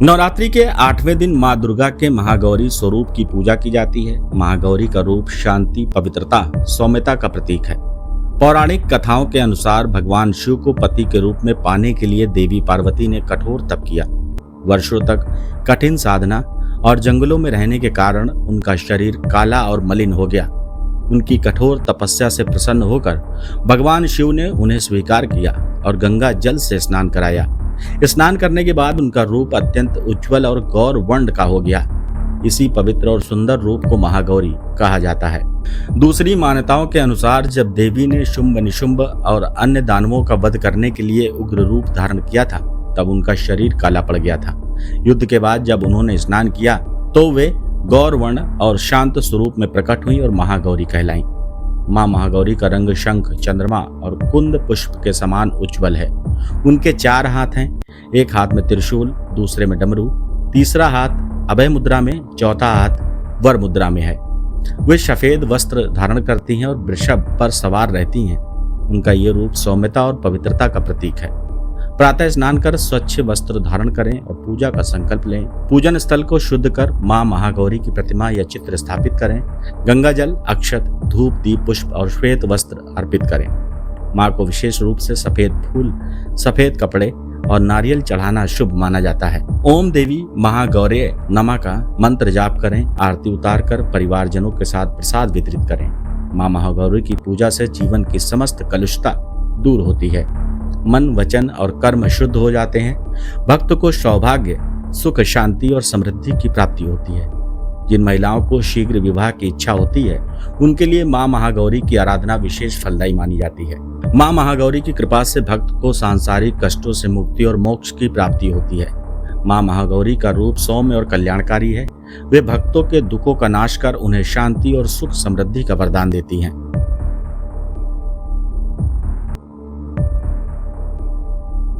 नवरात्रि के 8वें दिन माँ दुर्गा के महागौरी स्वरूप की पूजा की जाती है। महागौरी का रूप शांति, पवित्रता, सौम्यता का प्रतीक है। पौराणिक कथाओं के अनुसार भगवान शिव को पति के रूप में पाने के लिए देवी पार्वती ने कठोर तप किया। वर्षों तक कठिन साधना और जंगलों में रहने के कारण उनका शरीर काला और मलिन हो गया। उनकी कठोर तपस्या से प्रसन्न होकर भगवान शिव ने उन्हें स्वीकार किया और गंगा जल से स्नान कराया। स्नान करने के बाद उनका रूप अत्यंत उज्जवल और गौर वर्ण का हो गया। इसी पवित्र और सुंदर रूप को महागौरी कहा जाता है। दूसरी मान्यताओं के अनुसार जब देवी ने शुंभ निशुंभ और अन्य दानवों का वध करने के लिए उग्र रूप धारण किया था, तब उनका शरीर काला पड़ गया था। युद्ध के बाद जब उन्होंने स्नान किया तो वे गौर वर्ण और शांत स्वरूप में प्रकट हुई और महागौरी कहलाई। माँ महागौरी का रंग शंख, चंद्रमा और कुंद पुष्प के समान उज्जवल है। उनके 4 हाथ हैं, एक हाथ में त्रिशूल, दूसरे में डमरू, तीसरा हाथ अभय मुद्रा में, चौथा हाथ वर मुद्रा में है। वे सफेद वस्त्र धारण करती हैं और वृषभ पर सवार रहती हैं। उनका ये रूप सौम्यता और पवित्रता का प्रतीक है। प्रातः स्नान कर स्वच्छ वस्त्र धारण करें और पूजा का संकल्प लें। पूजन स्थल को शुद्ध कर मां महागौरी की प्रतिमा या चित्र स्थापित करें। गंगा जल, अक्षत, धूप, दीप, पुष्प और श्वेत वस्त्र अर्पित करें। मां को विशेष रूप से सफेद फूल, सफेद कपड़े और नारियल चढ़ाना शुभ माना जाता है। ओम देवी महागौर्ये नमः का मंत्र जाप करें। आरती उतार कर परिवारजनों के साथ प्रसाद वितरित करें। मां महागौरी की पूजा से जीवन की समस्त कलुषता दूर होती है। मन, वचन और कर्म शुद्ध हो जाते हैं। भक्त को सौभाग्य, सुख, शांति और समृद्धि की प्राप्ति होती है। जिन महिलाओं को शीघ्र विवाह की इच्छा होती है, उनके लिए मां महागौरी की आराधना विशेष फलदायी मानी जाती है। मां महागौरी की कृपा से भक्त को सांसारिक कष्टों से मुक्ति और मोक्ष की प्राप्ति होती है। मां महागौरी का रूप सौम्य और कल्याणकारी है। वे भक्तों के दुखों का नाश कर उन्हें शांति और सुख समृद्धि का वरदान देती हैं।